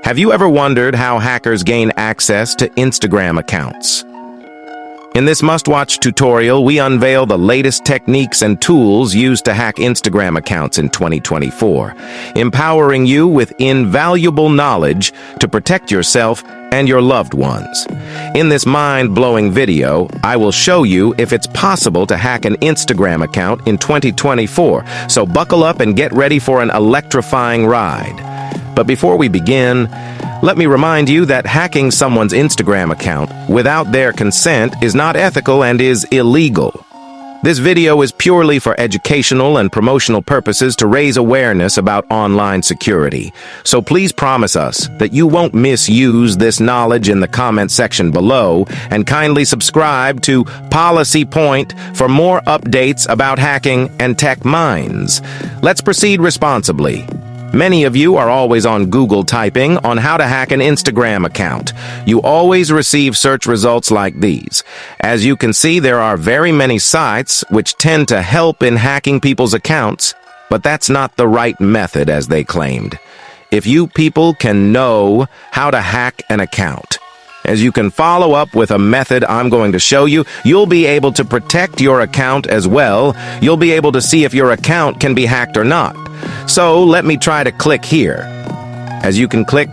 Have you ever wondered how hackers gain access to Instagram accounts? In this must-watch tutorial, we unveil the latest techniques and tools used to hack Instagram accounts in 2024, empowering you with invaluable knowledge to protect yourself and your loved ones. In this mind-blowing video, I will show you if it's possible to hack an Instagram account in 2024, so buckle up and get ready for an electrifying ride. But before we begin, let me remind you that hacking someone's Instagram account without their consent is not ethical and is illegal. This video is purely for educational and promotional purposes to raise awareness about online security. So please promise us that you won't misuse this knowledge in the comment section below, and kindly subscribe to Policy Point for more updates about hacking and tech mines. Let's proceed responsibly. Many of you are always on Google typing on how to hack an Instagram account. You always receive search results like these. As you can see, there are very many sites which tend to help in hacking people's accounts, but that's not the right method as they claimed. If you people can know how to hack an account, as you can follow up with a method I'm going to show you, you'll be able to protect your account as well. You'll be able to see if your account can be hacked or not. So let me try to click here. As you can click,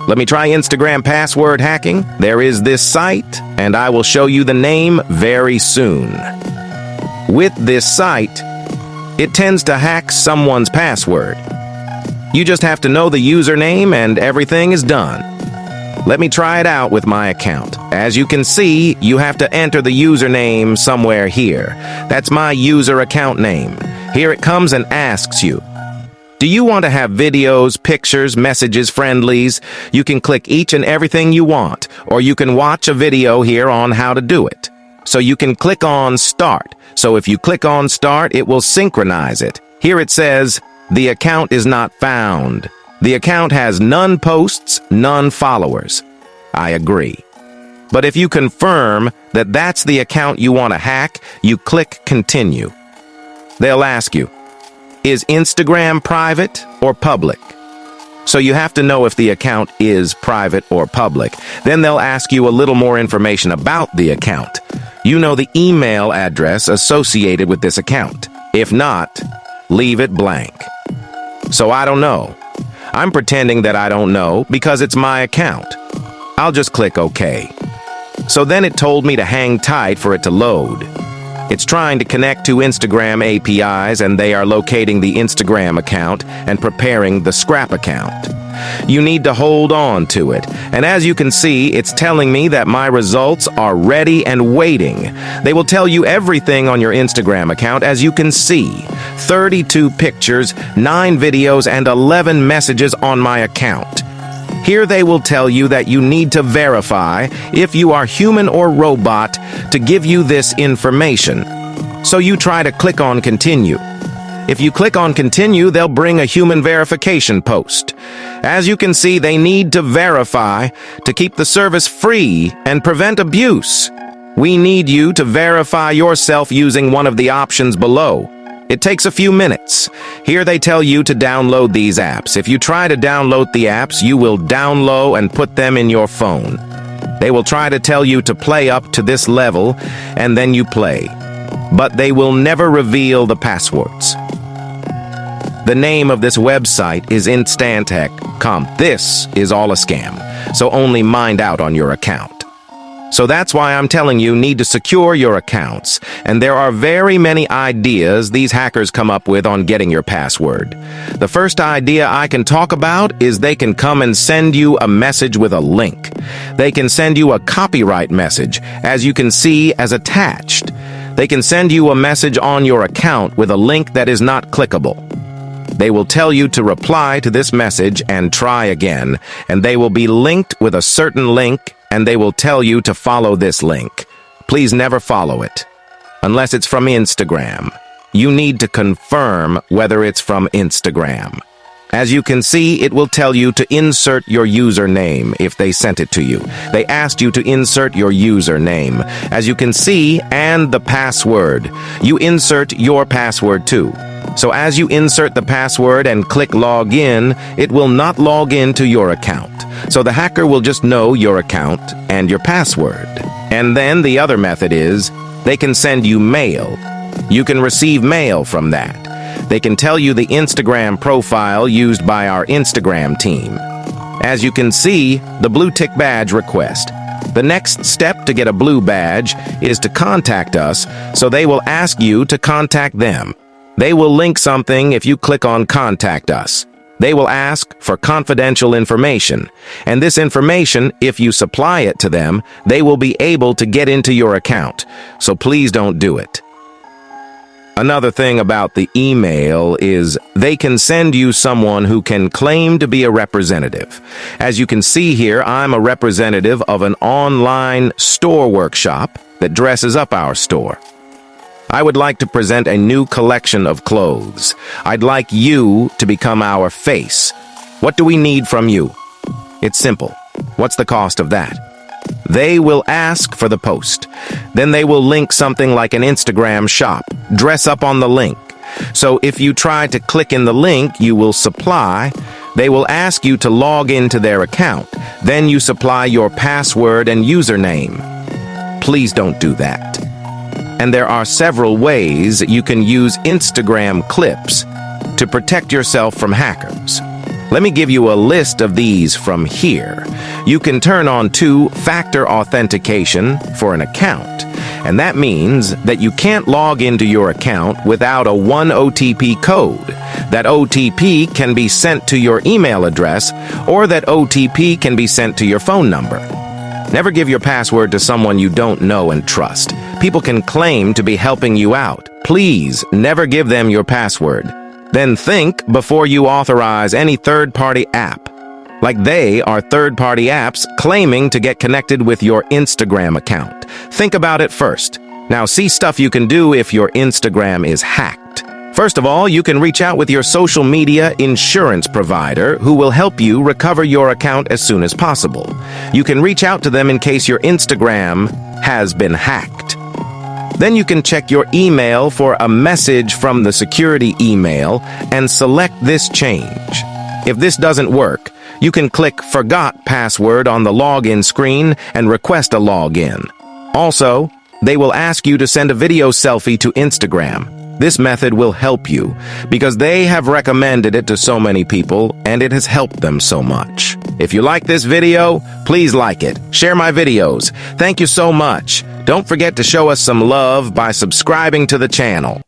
let me try Instagram password hacking. There is this site, and I will show you the name very soon. With this site, it tends to hack someone's password. You just have to know the username and everything is done. Let me try it out with my account. As you can see, you have to enter the username somewhere here. That's my user account name. Here it comes and asks you, do you want to have videos, pictures, messages, friendlies? You can click each and everything you want, or you can watch a video here on how to do it. So you can click on Start. So if you click on Start, it will synchronize it. Here it says, the account is not found. The account has none posts, none followers. I agree. But if you confirm that that's the account you want to hack, you click Continue. They'll ask you, is Instagram private or public? So you have to know if the account is private or public. Then they'll ask you a little more information about the account. You know the email address associated with this account. If not, leave it blank. So I don't know. I'm pretending that I don't know because it's my account. I'll just click OK. So then it told me to hang tight for it to load. It's trying to connect to Instagram APIs, and they are locating the Instagram account and preparing the scrap account. You need to hold on to it. And as you can see, it's telling me that my results are ready and waiting. They will tell you everything on your Instagram account, as you can see. 32 pictures, 9 videos, and 11 messages on my account. Here they will tell you that you need to verify if you are human or robot to give you this information. So you try to click on Continue. If you click on Continue, they'll bring a human verification post. As you can see, they need to verify to keep the service free and prevent abuse. We need you to verify yourself using one of the options below. It takes a few minutes. Here they tell you to download these apps. If you try to download the apps, you will download and put them in your phone. They will try to tell you to play up to this level, and then you play. But they will never reveal the passwords. The name of this website is Instantech.com. This is all a scam, so only mind out on your account. So that's why I'm telling you need to secure your accounts. And there are very many ideas these hackers come up with on getting your password. The first idea I can talk about is they can come and send you a message with a link. They can send you a copyright message, as you can see as attached. They can send you a message on your account with a link that is not clickable. They will tell you to reply to this message and try again, and they will be linked with a certain link, and they will tell you to follow this link. Please never follow it, unless it's from Instagram. You need to confirm whether it's from Instagram. As you can see, it will tell you to insert your username if they sent it to you. They asked you to insert your username, as you can see, and the password. You insert your password too. So as you insert the password and click login, it will not log into your account. So the hacker will just know your account and your password. And then the other method is, they can send you mail. You can receive mail from that. They can tell you the Instagram profile used by our Instagram team. As you can see, the blue tick badge request. The next step to get a blue badge is to contact us, so they will ask you to contact them. They will link something if you click on Contact Us. They will ask for confidential information, and this information, if you supply it to them, they will be able to get into your account, so please don't do it. Another thing about the email is they can send you someone who can claim to be a representative. As you can see here, I'm a representative of an online store workshop that dresses up our store. I would like to present a new collection of clothes. I'd like you to become our face. What do we need from you? It's simple. What's the cost of that? They will ask for the post. Then they will link something like an Instagram shop. Dress up on the link. So if you try to click in the link you will supply, they will ask you to log into their account. Then you supply your password and username. Please don't do that. And there are several ways you can use Instagram clips to protect yourself from hackers. Let me give you a list of these from here. You can turn on two-factor authentication for an account, and that means that you can't log into your account without a 1 OTP code. That OTP can be sent to your email address, or that OTP can be sent to your phone number. Never give your password to someone you don't know and trust. People can claim to be helping you out. Please never give them your password. Then think before you authorize any third-party app. Like they are third-party apps claiming to get connected with your Instagram account. Think about it first. Now see stuff you can do if your Instagram is hacked. First of all, you can reach out with your social media insurance provider who will help you recover your account as soon as possible. You can reach out to them in case your Instagram has been hacked. Then you can check your email for a message from the security email and select this change. If this doesn't work, you can click Forgot Password on the login screen and request a login. Also, they will ask you to send a video selfie to Instagram. This method will help you because they have recommended it to so many people and it has helped them so much. If you like this video, please like it. Share my videos. Thank you so much. Don't forget to show us some love by subscribing to the channel.